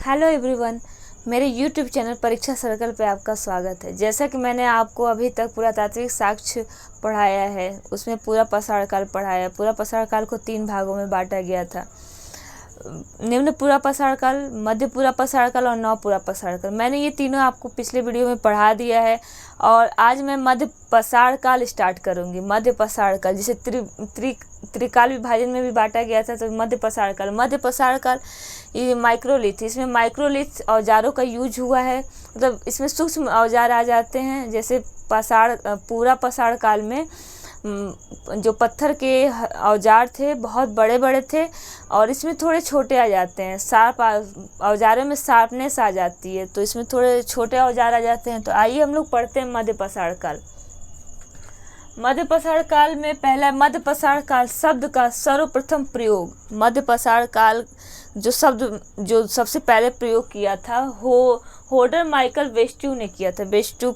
Hello everyone, मेरे YouTube channel परीक्षा circle पे आपका स्वागत है। जैसा कि मैंने आपको अभी तक पुरातात्विक साक्ष्य पढ़ाया है, उसमें पूरा पाषाण काल पढ़ाया। पूरा पाषाण काल को 3 भागों में बांटा गया था, निम्न पूरा पाषाण काल, मध्य पूरा पाषाण काल और नव पूरा पाषाण काल। मैंने ये तीनों आपको पिछले वीडियो में पढ़ा दिया है और आज मैं मध्य पाषाण काल स्टार्ट करूँगी। मध्य पाषाण काल जिसे त्रिकाल विभाजन में भी बांटा गया था, तो मध्य पाषाण काल। मध्य पाषाण काल ये माइक्रोलिथ, इसमें माइक्रोलिथ औजारों का यूज हुआ है। मतलब इसमें सूक्ष्म औजार आ जाते हैं। जैसे पूरा पाषाण काल में जो पत्थर के औजार थे बहुत बड़े बड़े थे और इसमें थोड़े छोटे आ जाते हैं। शार्प औजारों में शार्पनेस आ जाती है, तो इसमें थोड़े छोटे औजार आ जाते हैं। तो आइए हम लोग पढ़ते हैं मध्य पाषाण काल। मध्य पाषाण काल में पहला मध्य पाषाण काल शब्द का सर्वप्रथम प्रयोग, मध्य पाषाण काल जो शब्द जो सबसे पहले प्रयोग किया था होडर माइकल वेस्टूप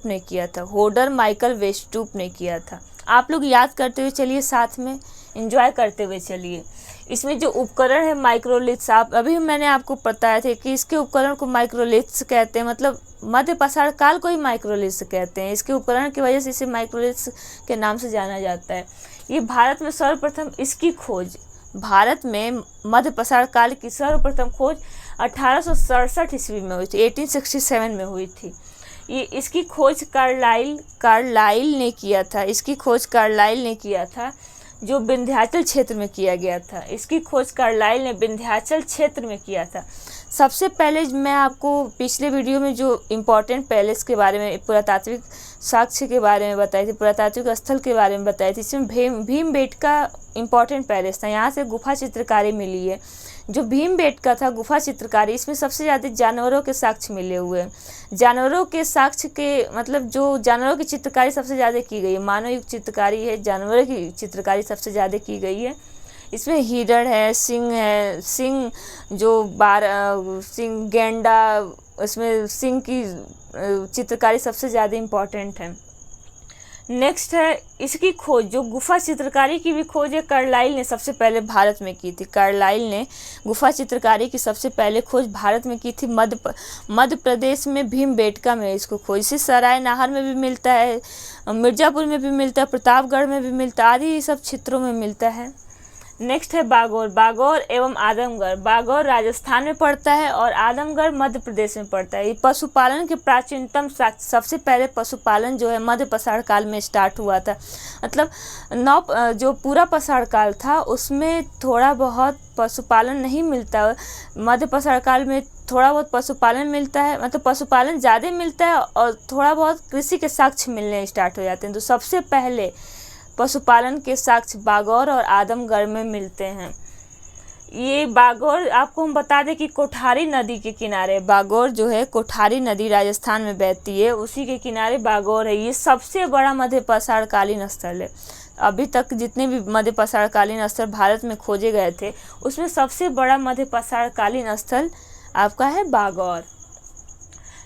ने किया था। होडर माइकल वेस्टूप ने किया था। आप लोग याद करते हुए चलिए, साथ में एंजॉय करते हुए चलिए। इसमें जो उपकरण है माइक्रोलिथ्स, अभी मैंने आपको बताया था कि इसके उपकरण को माइक्रोलिथ्स कहते हैं। मतलब मध्य पाषाण काल को ही माइक्रोलिथ्स कहते हैं। इसके उपकरण की वजह से इसे माइक्रोलिथ्स के नाम से जाना जाता है। ये भारत में सर्वप्रथम इसकी खोज, भारत में मध्य पाषाण काल की सर्वप्रथम खोज 1867 ईस्वी में हुई थी, 1867 में हुई थी। ये इसकी खोज कार्लाइल ने किया था। इसकी खोज कार्लाइल ने किया था, जो विंध्याचल क्षेत्र में किया गया था। इसकी खोज कार्लाइल ने विंध्याचल क्षेत्र में किया था। सबसे पहले मैं आपको पिछले वीडियो में जो इम्पोर्टेंट पैलेस के बारे में, पुरातात्विक साक्ष्य के बारे में बताई थी, पुरातात्विक स्थल के बारे में बताई थी। इसमें भीमबेटका इम्पोर्टेंट पैलेस था। यहाँ से गुफा चित्रकारी मिली है। जो भीमबेटका था गुफा चित्रकारी, इसमें सबसे ज़्यादा जानवरों के साक्ष्य मिले हुए हैं। जानवरों के साक्ष्य के मतलब जो जानवरों की चित्रकारी सबसे ज़्यादा की गई है, मानव युग चित्रकारी है, जानवरों की चित्रकारी सबसे ज़्यादा की गई है। इसमें हिरण है, सिंह जो सिंह, गेंडा, इसमें सिंह की चित्रकारी सबसे ज़्यादा इम्पॉर्टेंट है। नेक्स्ट है इसकी खोज, जो गुफा चित्रकारी की भी खोज है कार्लाइल ने सबसे पहले भारत में की थी। कार्लाइल ने गुफा चित्रकारी की सबसे पहले खोज भारत में की थी। मध्य प्रदेश में भीमबेटका में इसको खोज। इसे सराय नाहर में भी मिलता है, मिर्ज़ापुर में भी मिलता है, प्रतापगढ़ में भी मिलता है, आदि सब क्षेत्रों में मिलता है। नेक्स्ट है बागौर एवं आदमगढ़। बागौर राजस्थान में पड़ता है और आदमगढ़ मध्य प्रदेश में पड़ता है। ये पशुपालन के प्राचीनतम साक्ष्य, सबसे पहले पशुपालन जो है मध्य पाषाण काल में स्टार्ट हुआ था। मतलब जो पूरा पाषाण काल था उसमें थोड़ा बहुत पशुपालन नहीं मिलता। मध्य पाषाण काल में थोड़ा बहुत पशुपालन मिलता है, मतलब पशुपालन ज़्यादा मिलता है और थोड़ा बहुत कृषि के साक्ष्य मिलने स्टार्ट हो जाते हैं। तो सबसे पहले पशुपालन के साक्ष्य बागौर और आदमगढ़ में मिलते हैं। ये बागौर आपको हम बता दें कि कोठारी नदी के किनारे, बागौर जो है कोठारी नदी राजस्थान में बहती है, उसी के किनारे बागौर है। ये सबसे बड़ा मध्य पाषाण कालीन स्थल है। अभी तक जितने भी मध्य पाषाण कालीन स्थल भारत में खोजे गए थे, उसमें सबसे बड़ा मध्य पाषाण कालीन स्थल आपका है बागौर।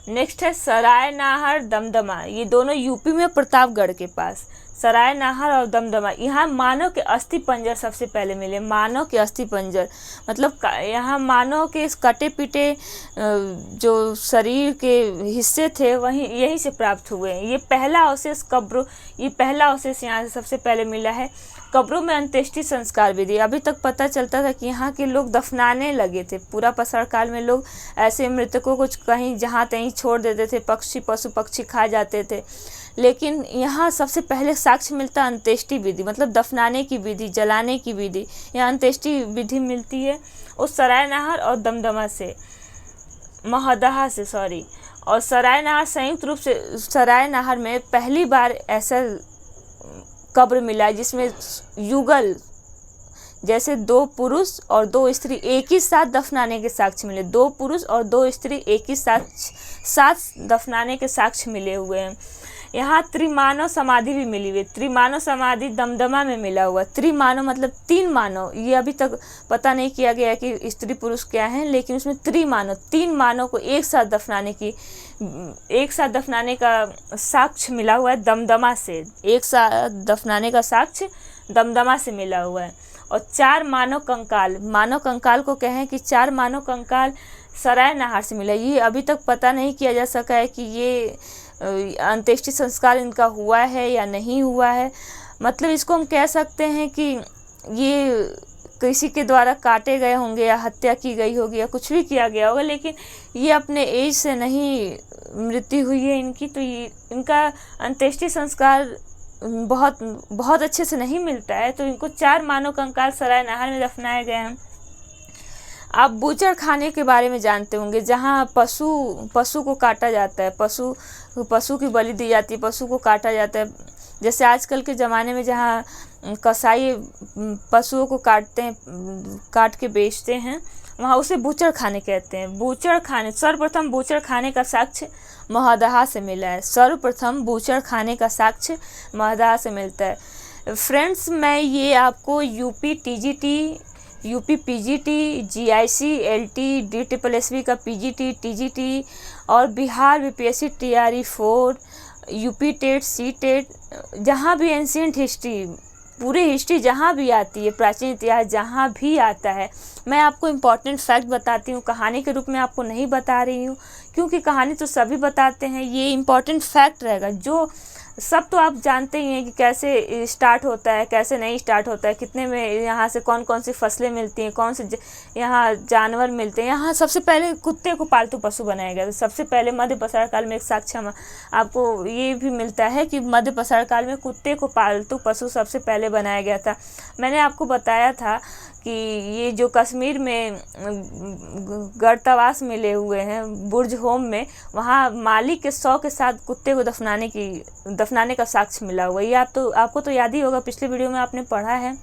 नेक्स्ट है सराय नाहर दमदमा। ये दोनों यूपी में प्रतापगढ़ के पास, सराय नाहर और दमदमा। यहाँ मानव के अस्थि पंजर सबसे पहले मिले। मानव के अस्थि पंजर मतलब यहाँ मानव के कटे पिटे जो शरीर के हिस्से थे यहीं से प्राप्त हुए हैं। ये पहला अवशेष यहाँ से सबसे पहले मिला है। कब्रों में अंत्येष्टि संस्कार विधि, अभी तक पता चलता था कि यहाँ के लोग दफनाने लगे थे। पूरा पाषाण काल में लोग ऐसे मृतकों को कहीं जहाँ तहीं छोड़ देते थे, पशु पक्षी खा जाते थे। लेकिन यहाँ सबसे पहले साक्ष्य मिलता अंत्येष्टि विधि, मतलब दफनाने की विधि, जलाने की विधि। यहाँ अंत्येष्टि विधि मिलती है उस सराय नाहर और दमदमा से, महदहा से सॉरी। और सराय नाहर संयुक्त रूप से, सराय नाहर में पहली बार ऐसा कब्र मिला है जिसमें युगल जैसे 2 पुरुष और 2 स्त्री एक ही साथ दफनाने के साक्ष्य मिले। 2 पुरुष और 2 स्त्री एक ही साथ दफनाने के साक्ष्य मिले हुए हैं। यहाँ त्रिमानव समाधि भी मिली हुई। त्रिमानव समाधि दमदमा में मिला हुआ। त्रिमानव मतलब 3 मानव। ये अभी तक पता नहीं किया गया कि स्त्री पुरुष क्या हैं, लेकिन उसमें 3 मानव को एक साथ दफनाने का साक्ष्य मिला हुआ है दमदमा से। एक साथ दफनाने का साक्ष्य दमदमा से मिला हुआ है। और 4 मानव कंकाल को कहें कि 4 मानव कंकाल सराय नहार से मिला। ये अभी तक पता नहीं किया जा सका है कि ये अंत्येष्टि संस्कार इनका हुआ है या नहीं हुआ है। मतलब इसको हम कह सकते हैं कि ये किसी के द्वारा काटे गए होंगे या हत्या की गई होगी या कुछ भी किया गया होगा, लेकिन ये अपने एज से नहीं मृत्यु हुई है इनकी। तो ये इनका अंत्येष्टि संस्कार बहुत अच्छे से नहीं मिलता है। तो इनको 4 मानव कंकाल सराय नहर में दफनाए गए हैं। आप बूचड़ खाने के बारे में जानते होंगे, जहाँ पशु को काटा जाता है, पशु की बलि दी जाती है, पशु को काटा जाता है। जैसे आजकल के ज़माने में जहाँ कसाई पशुओं को काट के बेचते हैं, वहाँ उसे बूचड़ खाने कहते हैं। बूचड़ खाने, सर्वप्रथम बूचड़ खाने का साक्ष्य महदहा से मिला है। सर्वप्रथम बूचड़ खाने का साक्ष्य महदहा से मिलता है। फ्रेंड्स, मैं ये आपको UP TGT, UP PGT, GIC, LT, DSSB का पीजीटी, टीजीटी और Bihar BPSC TRE 4, UP TET, C TET, जहाँ भी एंशिएंट हिस्ट्री, पूरी हिस्ट्री जहाँ भी आती है, प्राचीन इतिहास जहाँ भी आता है, मैं आपको इम्पॉर्टेंट फैक्ट बताती हूँ। कहानी के रूप में आपको नहीं बता रही हूँ, क्योंकि कहानी तो सभी बताते हैं। ये इम्पॉर्टेंट फैक्ट रहेगा। जो सब तो आप जानते ही हैं कि कैसे स्टार्ट होता है, कैसे नहीं स्टार्ट होता है, कितने में यहाँ से कौन कौन सी फसलें मिलती हैं, कौन से यहाँ जानवर मिलते हैं। यहाँ सबसे पहले कुत्ते को पालतू पशु बनाया गया। तो सबसे पहले मध्य पाषाण काल में एक साक्ष्य आपको ये भी मिलता है कि मध्य पाषाण काल में कुत्ते को पालतू पशु सबसे पहले बनाया गया था। मैंने आपको बताया था कि ये जो कश्मीर में गर्तावास मिले हुए हैं बुर्ज होम में, वहाँ मालिक के 100 के साथ कुत्ते को दफनाने का साक्ष्य मिला हुआ। ये आपको तो याद ही होगा, पिछले वीडियो में आपने पढ़ा है।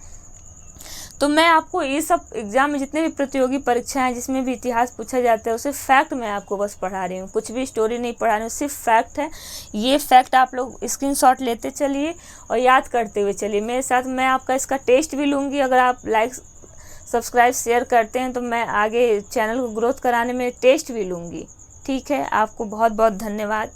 तो मैं आपको ये सब एग्जाम में जितने भी प्रतियोगी परीक्षाएं हैं जिसमें भी इतिहास पूछा जाता है, उसे फैक्ट मैं आपको बस पढ़ा रही हूँ, कुछ भी स्टोरी नहीं पढ़ा रही हूँ, सिर्फ फैक्ट है। ये फैक्ट आप लोग स्क्रीनशॉट लेते चलिए और याद करते हुए चलिए मेरे साथ। मैं आपका इसका टेस्ट भी लूँगी। अगर आप लाइक, सब्सक्राइब, शेयर करते हैं तो मैं आगे चैनल को ग्रोथ कराने में टेस्ट भी लूँगी। ठीक है, आपको बहुत बहुत धन्यवाद।